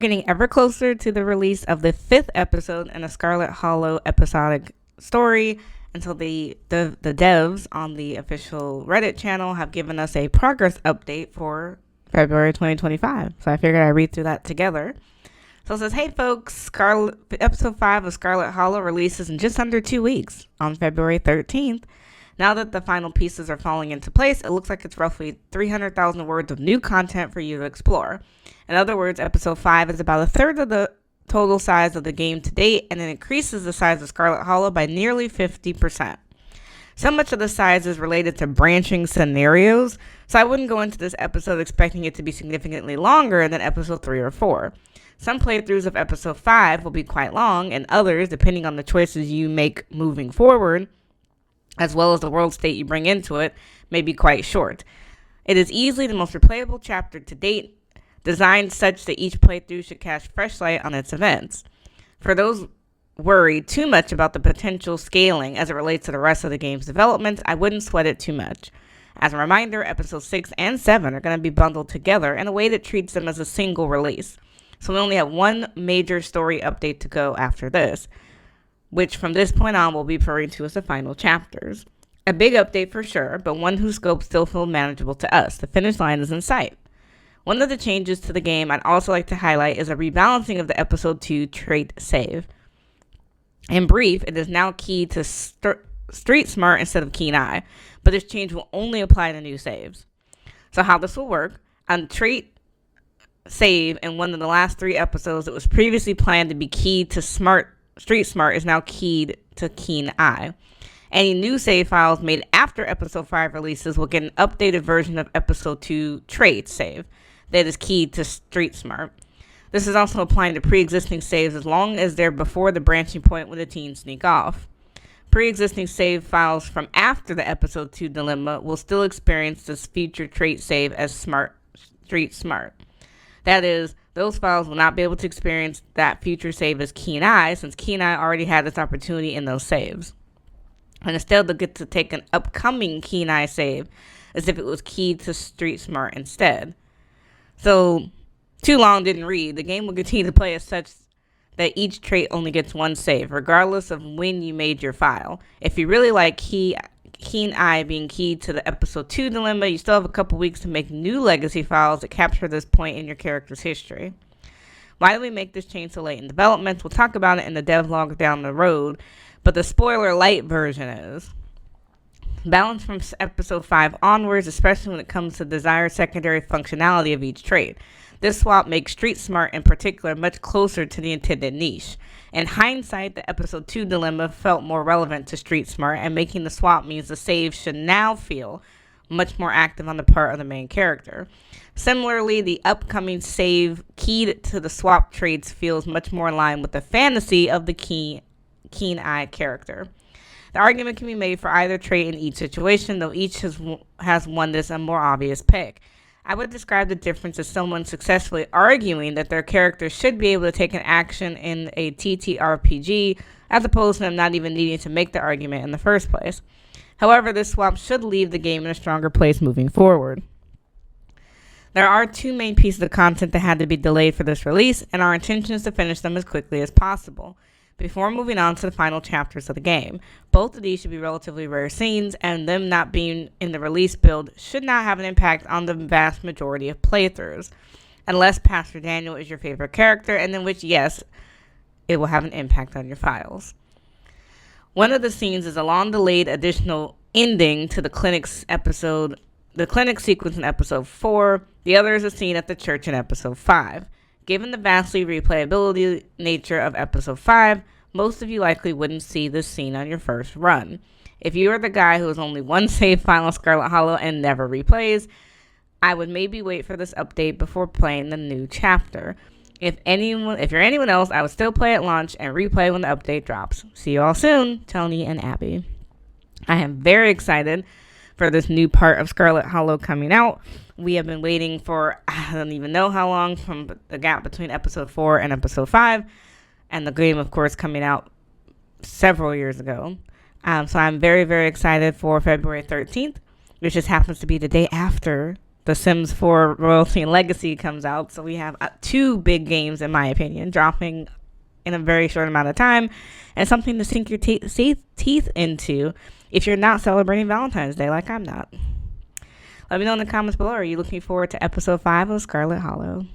Getting ever closer to the release of the fifth episode in a Scarlet Hollow episodic story until the devs on the official Reddit channel have given us a progress update for February 2025. So I figured I'd read through that together. So it says, hey folks, episode 5 of Scarlet Hollow releases in just under 2 weeks on February 13th. Now that the final pieces are falling into place, it looks like it's roughly 300,000 words of new content for you to explore. In other words, episode 5 is about a third of the total size of the game to date, and it increases the size of Scarlet Hollow by nearly 50%. So much of the size is related to branching scenarios, so I wouldn't go into this episode expecting it to be significantly longer than episode 3 or 4. Some playthroughs of episode 5 will be quite long, and others, depending on the choices you make moving forward, as well as the world state you bring into it, may be quite short. It is easily the most replayable chapter to date, designed such that each playthrough should cast fresh light on its events. For those worried too much about the potential scaling as it relates to the rest of the game's development, I wouldn't sweat it too much. As a reminder, episodes 6 and 7 are going to be bundled together in a way that treats them as a single release. So we only have one major story update to go after this, which from this point on we'll be referring to as the final chapters. A big update for sure, but one whose scope still feels manageable to us. The finish line is in sight. One of the changes to the game I'd also like to highlight is a rebalancing of the episode 2 trait save. In brief, it is now keyed to Street Smart instead of Keen Eye, but this change will only apply to new saves. So how this will work, on trait save in one of the last 3 episodes that was previously planned to be keyed to Street Smart is now keyed to Keen Eye. Any new save files made after episode 5 releases will get an updated version of episode 2 trait save that is keyed to Street Smart. This is also applying to pre-existing saves as long as they're before the branching point when the teens sneak off. Pre-existing save files from after the episode 2 dilemma will still experience this future trait save as Street Smart. That is, those files will not be able to experience that future save as Keen Eye, since Keen Eye already had its opportunity in those saves. And instead, they'll get to take an upcoming Keen Eye save as if it was keyed to Street Smart instead. So, too long didn't read. The game will continue to play as such that each trait only gets one save, regardless of when you made your file. If you really like Keen Eye being keyed to the episode 2 dilemma, you still have a couple weeks to make new legacy files that capture this point in your character's history. Why did we make this change so late in development? We'll talk about it in the devlog down the road, but the spoiler light version is balanced from episode 5 onwards, especially when it comes to the desired secondary functionality of each trait. This swap makes Street Smart in particular much closer to the intended niche. In hindsight, the episode 2 dilemma felt more relevant to Street Smart, and making the swap means the save should now feel much more active on the part of the main character. Similarly, the upcoming save keyed to the swap traits feels much more in line with the fantasy of the Keen Eye character. The argument can be made for either trait in each situation, though each has one that's a more obvious pick. I would describe the difference as someone successfully arguing that their character should be able to take an action in a TTRPG, as opposed to them not even needing to make the argument in the first place. However, this swap should leave the game in a stronger place moving forward. There are 2 main pieces of content that had to be delayed for this release, and our intention is to finish them as quickly as possible before moving on to the final chapters of the game. Both of these should be relatively rare scenes, and them not being in the release build should not have an impact on the vast majority of playthroughs, unless Pastor Daniel is your favorite character, and in which, yes, it will have an impact on your files. One of the scenes is a long-delayed additional ending to the clinic sequence in episode 4. The other is a scene at the church in episode 5. Given the vastly replayability nature of episode 5, most of you likely wouldn't see this scene on your first run. If you are the guy who has only one save file on Scarlet Hollow and never replays, I would maybe wait for this update before playing the new chapter. If you're anyone else, I would still play at launch and replay when the update drops. See you all soon, Tony and Abby. I am very excited for this new part of Scarlet Hollow coming out. We have been waiting for, I don't even know how long, from the gap between episode 4 and episode 5, and the game, of course, coming out several years ago. So I'm very, very excited for February 13th, which just happens to be the day after The Sims 4 Royalty and Legacy comes out. So we have two big games, in my opinion, dropping in a very short amount of time, and something to sink your teeth into if you're not celebrating Valentine's Day like I'm not. Let me know in the comments below. Are you looking forward to episode 5 of Scarlet Hollow?